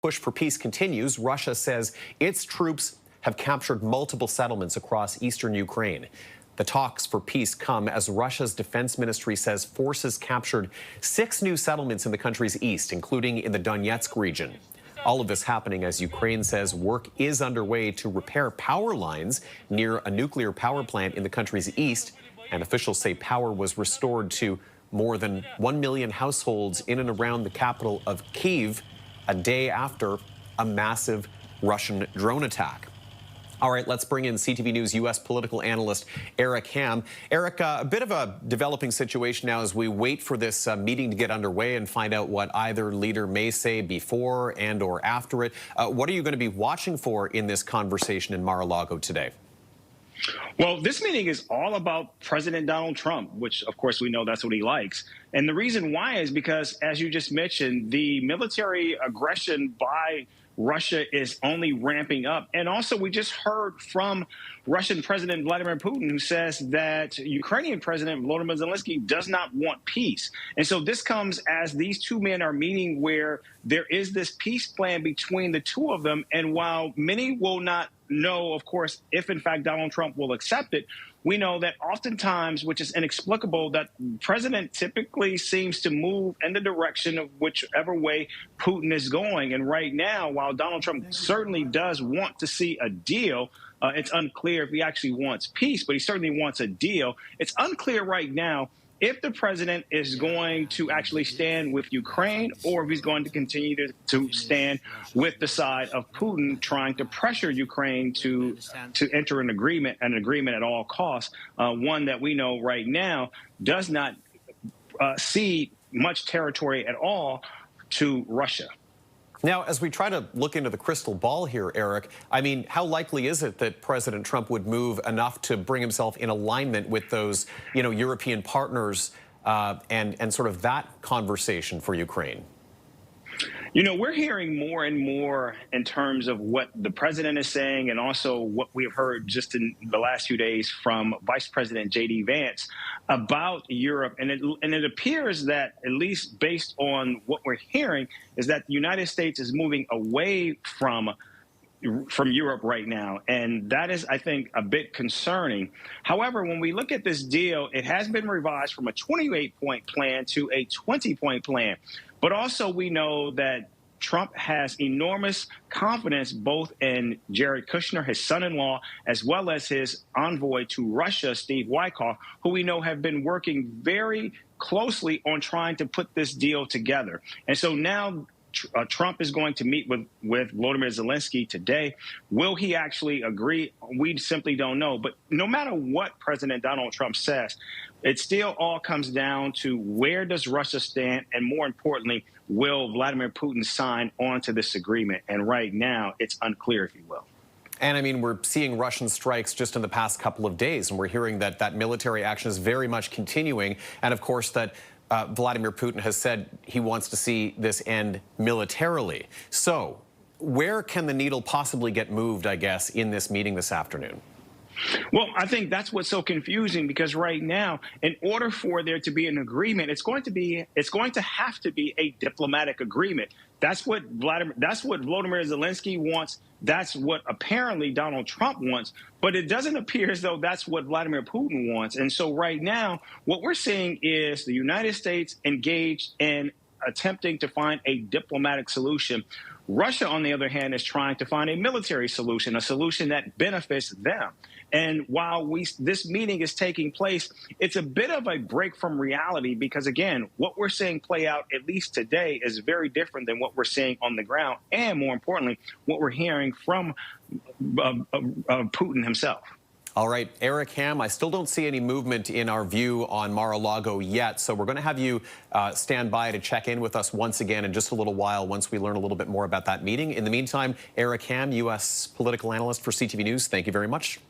Push for peace continues. Russia says its troops have captured multiple settlements across eastern Ukraine. The talks for peace come as Russia's defense ministry says forces captured 6 new settlements in the country's east, including in the Donetsk region. All of this happening as Ukraine says work is underway to repair power lines near a nuclear power plant in the country's east, and officials say power was restored to more than 1 million households in and around the capital of Kyiv a day after a massive Russian drone attack. All right, let's bring in CTV News U.S. political analyst Eric Ham. Eric, a bit of a developing situation now as we wait for this meeting to get underway and find out what either leader may say before and or after it. What are you going to be watching for in this conversation in Mar-a-Lago today? Well, this meeting is all about President Donald Trump, which, of course, we know that's what he likes. And the reason why is because, as you just mentioned, the military aggression by Russia is only ramping up. And also, we just heard from Russian President Vladimir Putin, who says that Ukrainian President Volodymyr Zelenskyy does not want peace. And so this comes as these two men are meeting where there is this peace plan between the two of them. And while many will not know, of course, if in fact Donald Trump will accept it, we know that oftentimes, which is inexplicable, that the president typically seems to move in the direction of whichever way Putin is going. And right now, while Donald Trump certainly does want to see a deal, it's unclear if he actually wants peace, but he certainly wants a deal. It's unclear right now if the president is going to actually stand with Ukraine or if he's going to continue to stand with the side of Putin, trying to pressure Ukraine to enter an agreement at all costs, one that we know right now does not cede much territory at all to Russia. Now, as we try to look into the crystal ball here, Eric, I mean, how likely is it that President Trump would move enough to bring himself in alignment with those, European partners and sort of that conversation for Ukraine? We're hearing more and more in terms of what the president is saying and also what we have heard just in the last few days from Vice President J.D. Vance about Europe. And it appears that, at least based on what we're hearing, is that the United States is moving away from Europe right now. And that is, I think, a bit concerning. However, when we look at this deal, it has been revised from a 28-point plan to a 20-point plan. But also we know that Trump has enormous confidence both in Jared Kushner, his son-in-law, as well as his envoy to Russia, Steve Witkoff, who we know have been working very closely on trying to put this deal together. And so now Trump is going to meet with Volodymyr Zelenskyy today. Will he actually agree? We simply don't know. But no matter what President Donald Trump says, it still all comes down to where does Russia stand? And more importantly, will Vladimir Putin sign on to this agreement? And right now, it's unclear if he will. And I mean, we're seeing Russian strikes just in the past couple of days, and we're hearing that military action is very much continuing. And of course, that Vladimir Putin has said he wants to see this end militarily. So where can the needle possibly get moved, I guess, in this meeting this afternoon? Well, I think that's what's so confusing, because right now, in order for there to be an agreement, it's going to have to be a diplomatic agreement. That's what Volodymyr Zelenskyy wants. That's what apparently Donald Trump wants. But it doesn't appear as though that's what Vladimir Putin wants. And so right now, what we're seeing is the United States engaged in attempting to find a diplomatic solution. Russia, on the other hand, is trying to find a military solution, a solution that benefits them. And while this meeting is taking place, it's a bit of a break from reality because, again, what we're seeing play out, at least today, is very different than what we're seeing on the ground. And more importantly, what we're hearing from Putin himself. All right, Eric Ham, I still don't see any movement in our view on Mar-a-Lago yet, so we're going to have you stand by to check in with us once again in just a little while once we learn a little bit more about that meeting. In the meantime, Eric Ham, U.S. political analyst for CTV News, thank you very much.